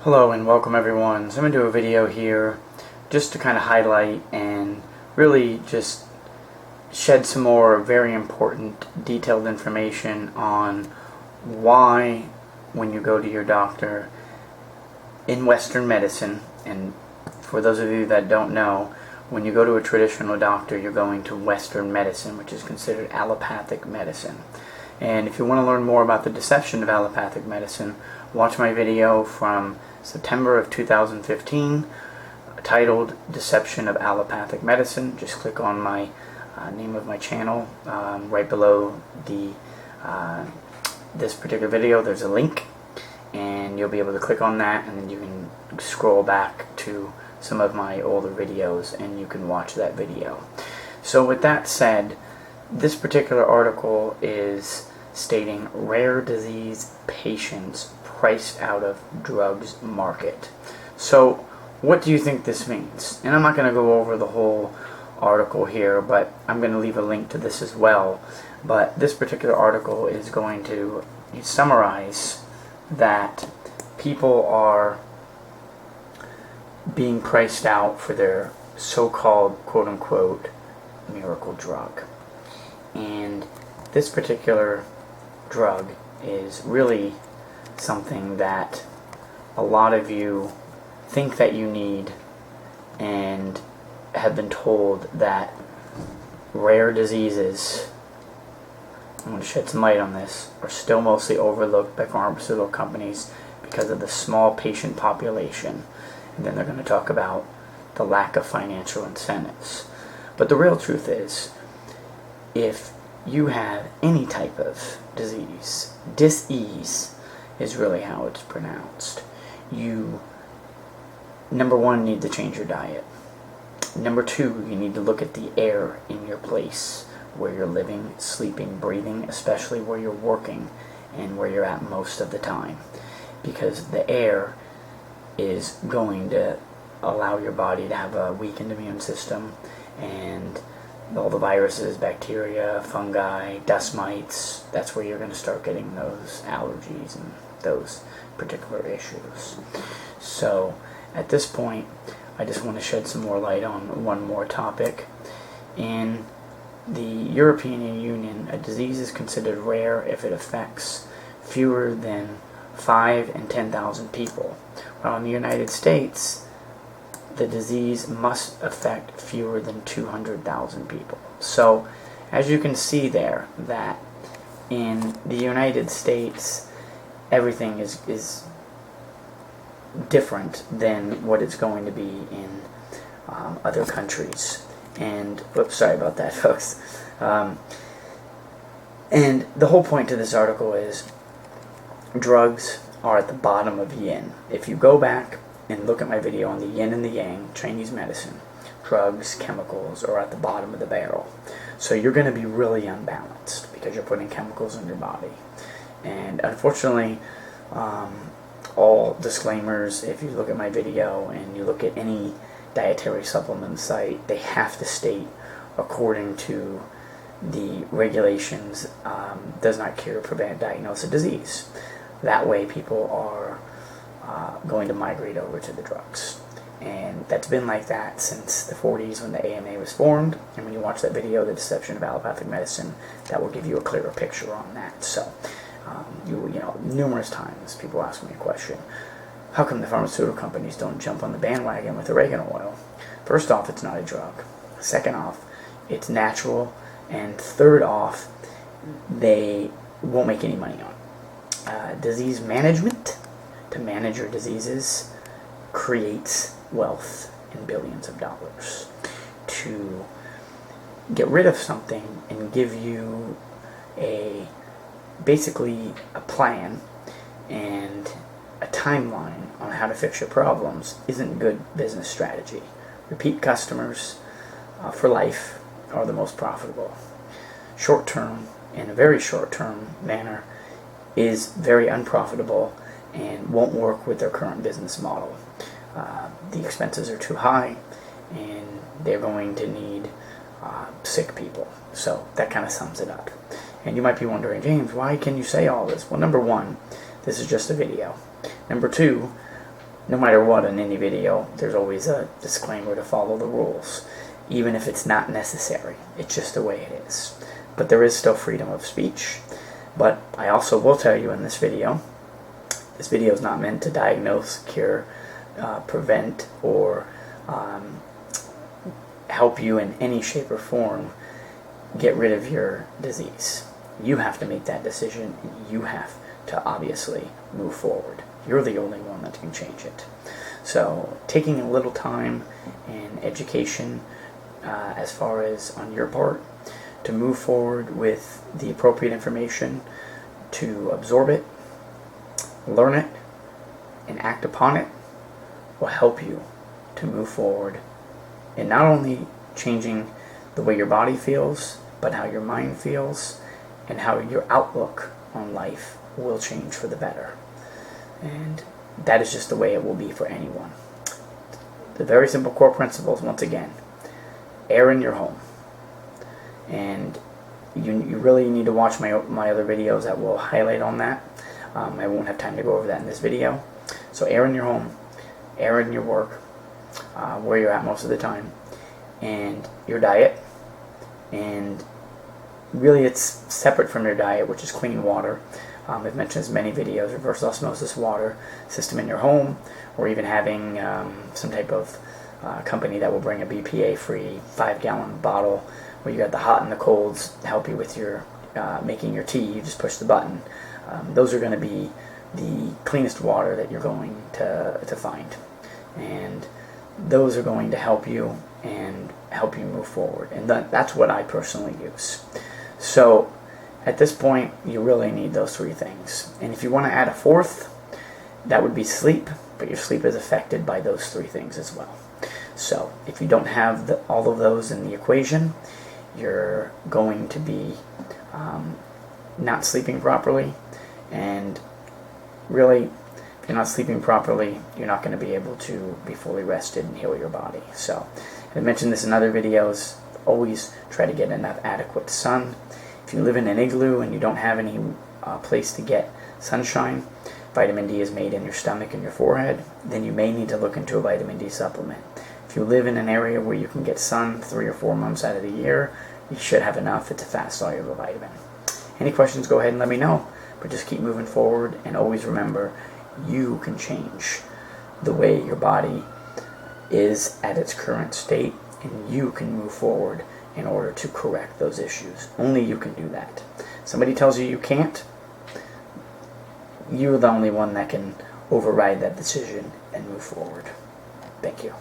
Hello and welcome everyone. So I'm going to do a video here just to kind of highlight and really just shed some more very important detailed information on why when you go to your doctor in Western medicine, and for those of you that don't know, when you go to a traditional doctor you're going to Western medicine, which is considered allopathic medicine. And if you want to learn more about the deception of allopathic medicine, watch my video from September of 2015 titled Deception of Allopathic Medicine. Just click on my name of my channel right below the this particular video. There's a link and you'll be able to click on that, and then you can scroll back to some of my older videos and you can watch that video. So with that said, this particular article is stating rare disease patients priced out of drugs market. So what do you think this means? And I'm not going to go over the whole article here, but I'm going to leave a link to this as well. But this particular article is going to summarize that people are being priced out for their so-called quote-unquote miracle drug. And this particular drug is really something that a lot of you think that you need and have been told that rare diseases, I'm going to shed some light on this, are still mostly overlooked by pharmaceutical companies because of the small patient population. And then they're going to talk about the lack of financial incentives. But the real truth is, if you have any type of disease, dis-ease is really how it's pronounced, you, number one, need to change your diet. Number two, you need to look at the air in your place where you're living, sleeping, breathing, especially where you're working and where you're at most of the time, because the air is going to allow your body to have a weakened immune system, and all the viruses, bacteria, fungi, dust mites, that's where you're going to start getting those allergies and those particular issues. So at this point, I just want to shed some more light on one more topic. In the European Union, a disease is considered rare if it affects fewer than 5 in 10,000 people. While in the United States, the disease must affect fewer than 200,000 people. So, as you can see there, that in the United States, everything is different than what it's going to be in other countries. And, whoops, sorry about that, folks. And the whole point to this article is drugs are at the bottom of yin. If you go back and look at my video on the yin and the yang, Chinese medicine, drugs, chemicals are at the bottom of the barrel. So you're going to be really unbalanced because you're putting chemicals in your body. And unfortunately, all disclaimers, if you look at my video and you look at any dietary supplement site, they have to state according to the regulations, does not cure, prevent, diagnose a disease. That way people are going to migrate over to the drugs. And that's been like that since the 40s when the AMA was formed. And when you watch that video, The Deception of Allopathic Medicine, that will give you a clearer picture on that. So, you know, numerous times people ask me a question: how come the pharmaceutical companies don't jump on the bandwagon with oregano oil? First off, it's not a drug. Second off, it's natural. And third off, they won't make any money on it. Disease management, to manage your diseases, creates wealth in billions of dollars. To get rid of something and give you basically a plan and a timeline on how to fix your problems isn't good business strategy. Repeat customers for life are the most profitable. Short term, in a very short term manner, is very unprofitable and won't work with their current business model. The expenses are too high and they're going to need sick people. So that kind of sums it up. And you might be wondering, James, why can you say all this? Well, number one, this is just a video. Number two, no matter what in any video, there's always a disclaimer to follow the rules, even if it's not necessary. It's just the way it is. But there is still freedom of speech. But I also will tell you in this video is not meant to diagnose, cure, prevent, or help you in any shape or form get rid of your disease. You have to make that decision, and you have to obviously move forward. You're the only one that can change it. So taking a little time and education as far as on your part to move forward with the appropriate information, to absorb it, learn it, and act upon it will help you to move forward in not only changing the way your body feels, but how your mind feels and how your outlook on life will change for the better. And that is just the way it will be for anyone. The very simple core principles, once again: air in your home. And you really need to watch my other videos that will highlight on that. I won't have time to go over that in this video. So air in your home, air in your work, where you're at most of the time, and your diet. And really it's separate from your diet, which is clean water. I've mentioned this in many videos: reverse osmosis water system in your home, or even having some type of company that will bring a BPA-free 5-gallon bottle where you got the hot and the colds to help you with your making your tea. You just push the button. Those are going to be the cleanest water that you're going to find, and those are going to help you and help you move forward. And that's what I personally use. So at this point, you really need those three things. And if you want to add a fourth, that would be sleep, but your sleep is affected by those three things as well. So if you don't have all of those in the equation, you're going to be not sleeping properly. And really, if you're not sleeping properly, you're not going to be able to be fully rested and heal your body. So I mentioned this in other videos: always try to get enough adequate sun. If you live in an igloo and you don't have any place to get sunshine, vitamin D is made in your stomach and your forehead, then you may need to look into a vitamin D supplement. If you live in an area where you can get sun 3 or 4 months out of the year, you should have enough. It's a fast soluble vitamin. Any questions, go ahead and let me know. But just keep moving forward, and always remember, you can change the way your body is at its current state, and you can move forward in order to correct those issues. Only you can do that. Somebody tells you you can't, you're the only one that can override that decision and move forward. Thank you.